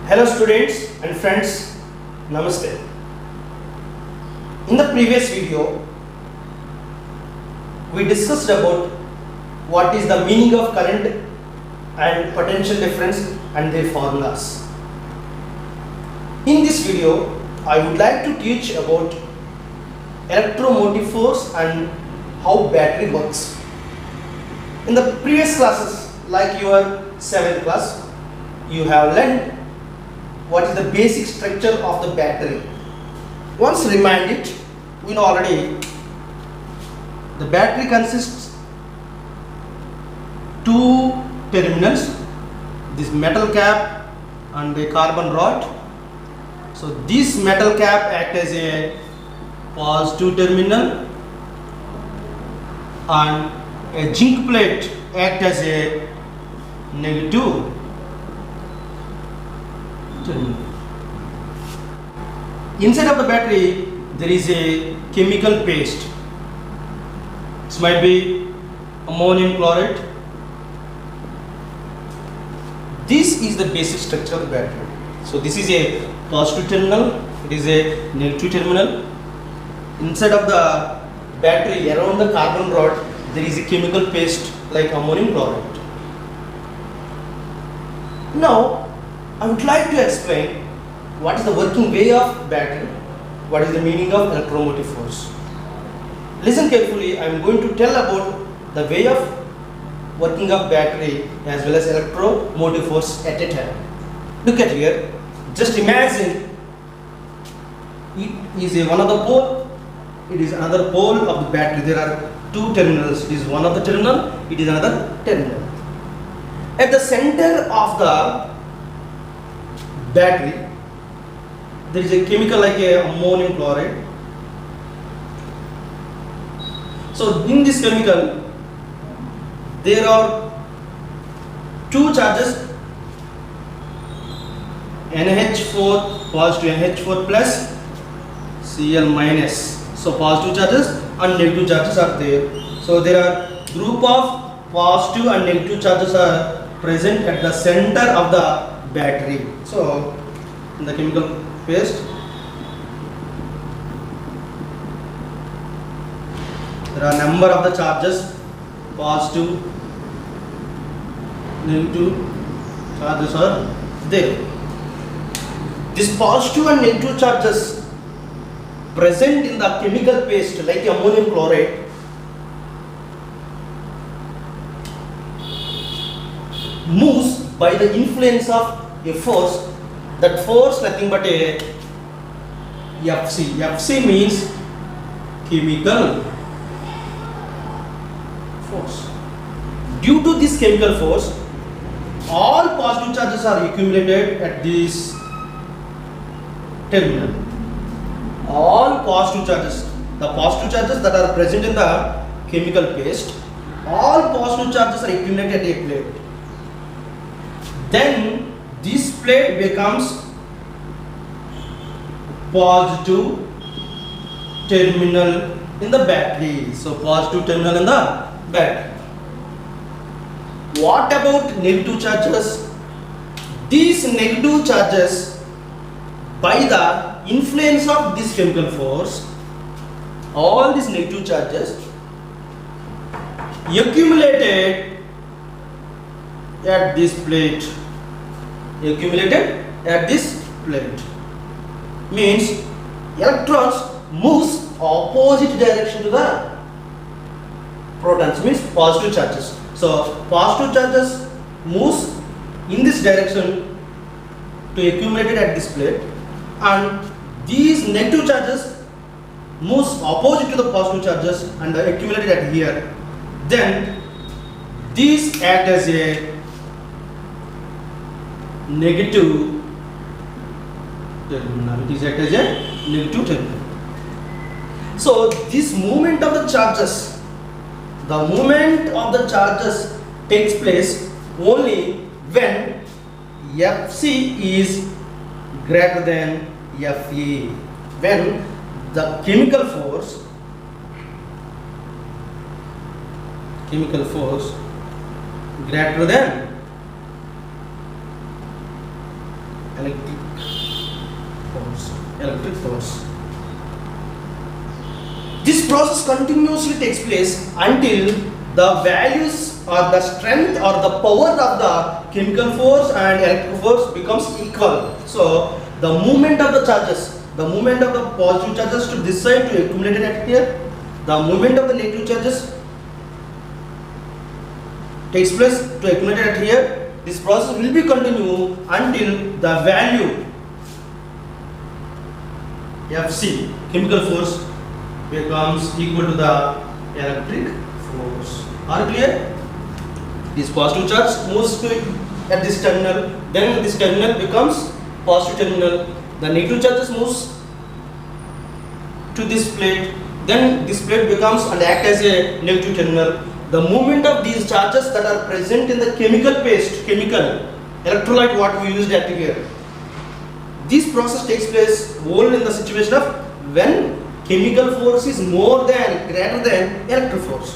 Hello students and friends, Namaste. In the previous video, we discussed about what is the meaning of current and potential difference and their formulas. In this video, I would like to teach about electromotive force and how battery works. In the previous classes, like your 7th class, you have learned what is the basic structure of the battery. Once remind it, we know already the battery consists two terminals, this metal cap and a carbon rod. So this metal cap act as a positive terminal and a zinc plate act as a negative terminal. Inside of the battery there is a chemical paste. This might be ammonium chloride. This is the basic structure of the battery. So this is a positive terminal, it is a negative terminal. Inside of the battery around the carbon rod there is a chemical paste like ammonium chloride. Now I would like to explain what is the working way of battery, what is the meaning of electromotive force. Listen carefully, I am going to tell about the way of working of battery as well as electromotive force at a time. Look at here, just imagine it is one of the pole, it is another pole of the battery. There are two terminals, it is one of the terminal, it is another terminal. At the center of the battery there is a chemical like a ammonium chloride. So in this chemical there are two charges, NH4 positive NH4 plus Cl minus. So positive charges and negative charges are there. So there are group of positive and negative charges are present at the center of the battery. So in the chemical paste there are number of the charges, positive, negative charges are there. These positive and negative charges present in the chemical paste like ammonium chloride moves by the influence of a force. That force nothing but a Fc. Fc means chemical force. Due to this chemical force, all positive charges are accumulated at this terminal. All positive charges, the positive charges that are present in the chemical paste, all positive charges are accumulated at a plate. Then this plate becomes positive terminal in the battery. So positive terminal in the battery. What about negative charges? These negative charges, by the influence of this chemical force, all these negative charges accumulated at this plate. Accumulated at this plate means electrons moves opposite direction to the protons, means positive charges. So positive charges moves in this direction to accumulated at this plate, and these negative charges moves opposite to the positive charges and are accumulated at here. Then these act as a negative terminal. It is act as a negative terminal. So this movement of the charges, the movement of the charges takes place only when Fc is greater than Fe. When the chemical force greater than electric force. Electric force. This process continuously takes place until the values or the strength or the power of the chemical force and electric force becomes equal. So the movement of the charges, the movement of the positive charges to this side to accumulate at here, the movement of the negative charges takes place to accumulate at here. This process will be continue until the value Fc, chemical force, becomes equal to the electric force. Are clear? This positive charge moves to at this terminal, then this terminal becomes positive terminal. The negative charges moves to this plate, then this plate becomes and act as a negative terminal. The movement of these charges that are present in the chemical paste, chemical electrolyte what we used at here. This process takes place only in the situation of when chemical force is more than, greater than electric force.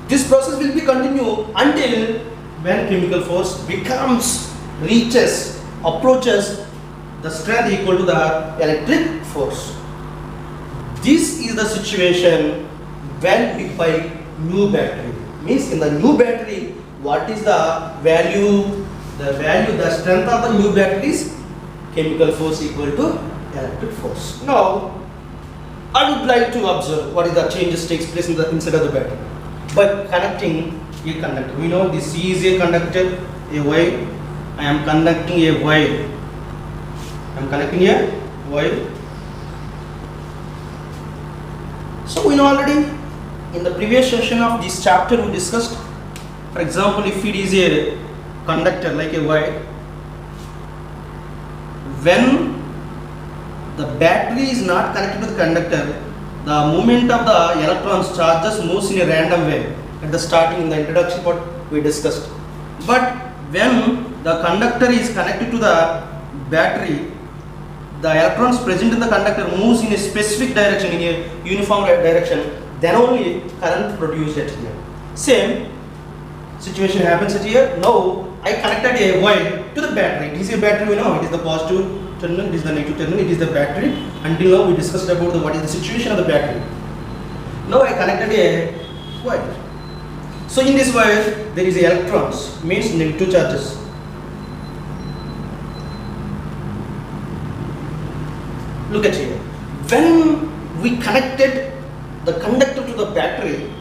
This process will be continue until when chemical force becomes, reaches, approaches the strength equal to the electric force. This is the situation when we buy new battery. Means in the new battery, what is the value? The strength of the new battery is chemical force equal to electric force. Now, I would like to observe what is the changes takes place in the inside of the battery by connecting a conductor. We know this is a conductor, a wire. I am conducting a wire. I am connecting a wire. So we know already in the previous session of this chapter we discussed. For example, if it is a conductor like a wire, when the battery is not connected to the conductor, the movement of the electrons charges moves in a random way. At the starting, in the introduction part, we discussed. But when the conductor is connected to the battery, the electrons present in the conductor moves in a specific direction, in a uniform direction. Then only current produced at here. Same situation happens at here. Now I connected a wire to the battery. It is a battery, we know it is the positive terminal, it is the negative terminal, it is the battery. Until now we discussed about what is the situation of the battery. Now I connected a wire. So in this wire there is electrons, means negative charges. Look at here. When we connected the conductor to the battery,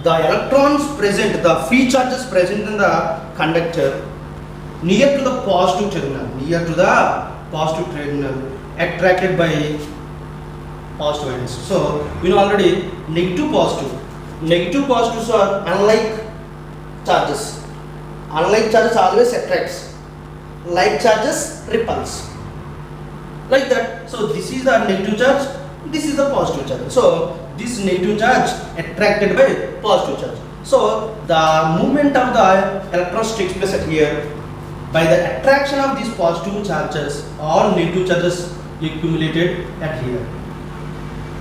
the electrons present, the free charges present in the conductor near to the positive terminal, attracted by positive ions. So we know already negative positives are unlike charges. Unlike charges always attracts, like charges repulse, like that. So this is the negative charge, this is the positive charge. So this negative charge attracted by positive charge. So the movement of the electrons takes place at here by the attraction of these positive charges. All negative charges accumulated at here.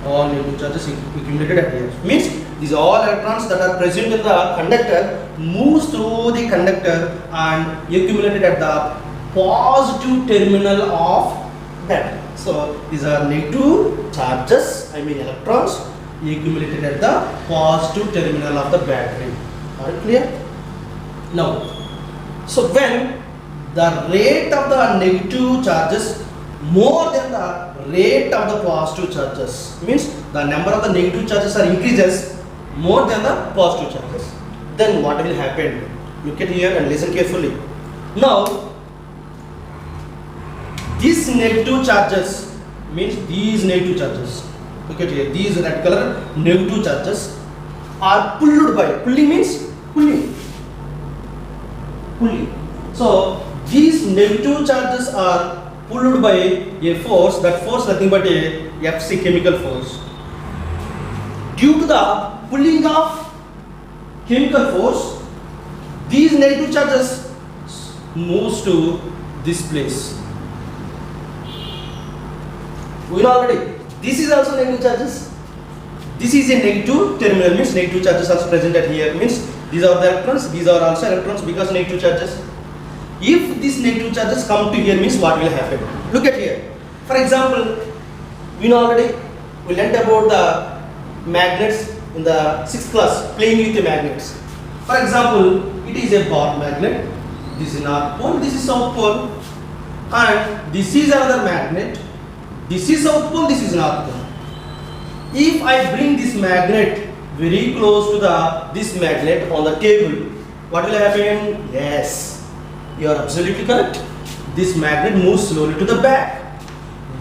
All negative charges accumulated at here. Means these all electrons that are present in the conductor moves through the conductor and accumulated at the positive terminal of battery. So these are negative charges, I mean electrons, accumulated at the positive terminal of the battery. Are you clear? Now, so when the rate of the negative charges more than the rate of the positive charges, means the number of the negative charges are increases more than the positive charges, then what will happen? Look at here and listen carefully. Now, these negative charges, means these negative charges, look at here, these red color negative charges are pulled by, pulling means pulling. So these negative charges are pulled by a force, that force nothing but a Fc, chemical force. Due to the pulling of chemical force, these negative charges moves to this place. We know already, this is also negative charges. This is a negative terminal, means negative charges are present at here, means these are the electrons, these are also electrons because negative charges. If these negative charges come to here, means what will happen? Look at here. For example, we know already, we learnt about the magnets in the 6th class, playing with the magnets. For example, it is a bar magnet. This is north pole, this is south pole, and this is another magnet. This is south pole, this is north pole. If I bring this magnet very close to this magnet on the table, what will happen? Yes, you are absolutely correct. This magnet moves slowly to the back.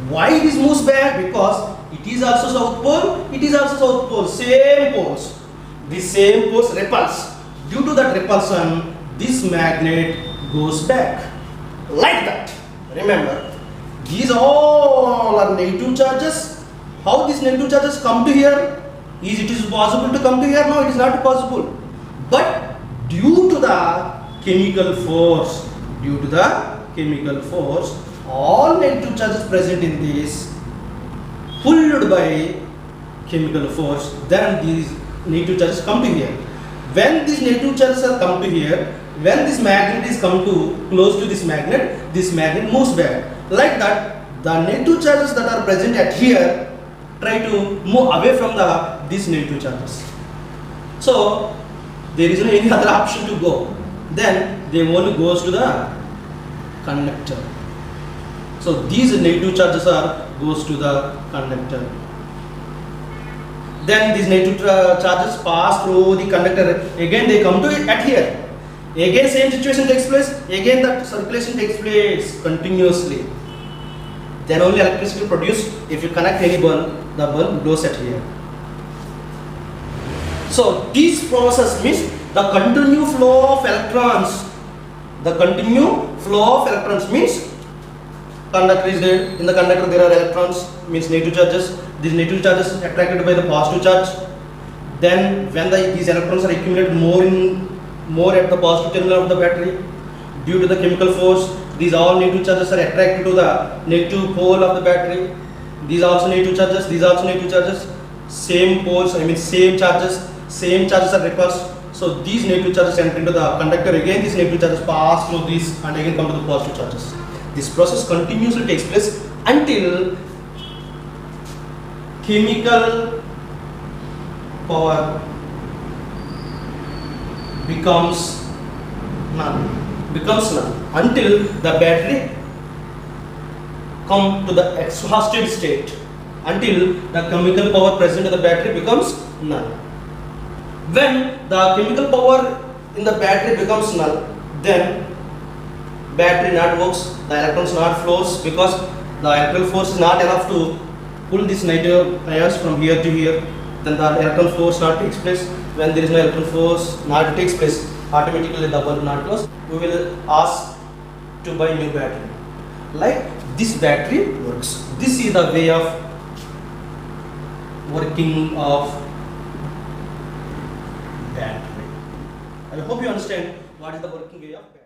Why this moves back? Because it is also south pole, it is also south pole, same poles. These same poles repulse. Due to that repulsion, this magnet goes back. Like that. Remember, these all are negative charges. How these negative charges come to here? Is it possible to come to here? No, it is not possible. But due to the chemical force, all negative charges present in this pulled by chemical force, then these negative charges come to here. When these negative charges are come to here, when this magnet is come to close to this magnet moves back. Like that, the negative charges that are present at here try to move away from these negative charges. So there is no any other option to go. Then they only goes to the conductor. So these negative charges goes to the conductor. Then these negative charges pass through the conductor. Again they come to it at here. Again same situation takes place. Again that circulation takes place continuously. Then only electricity produced. If you connect any bulb, the bulb blows at here. So this process means the continuous flow of electrons. The continuous flow of electrons means conductor is there. In the conductor there are electrons, means negative charges. These negative charges are attracted by the positive charge. Then when these electrons are accumulated more at the positive terminal of the battery, due to the chemical force, these all negative charges are attracted to the negative pole of the battery. These are also negative charges, these are also negative charges. Same poles, same charges are repulsed. So these negative charges enter into the conductor. Again these negative charges pass through this and again come to the positive charges. This process continuously takes place until chemical power becomes none. Until the battery come to the exhausted state, until the chemical power present in the battery becomes null. When the chemical power in the battery becomes null, then battery not works, the electrons not flows, because the electrical force is not enough to pull these negative ions from here to here. Then the electron force not takes place. When there is no electron force not takes place, automatically the bulb not close. We will ask to buy new battery. Like this battery works. This is the way of working of battery. I hope you understand what is the working way of battery.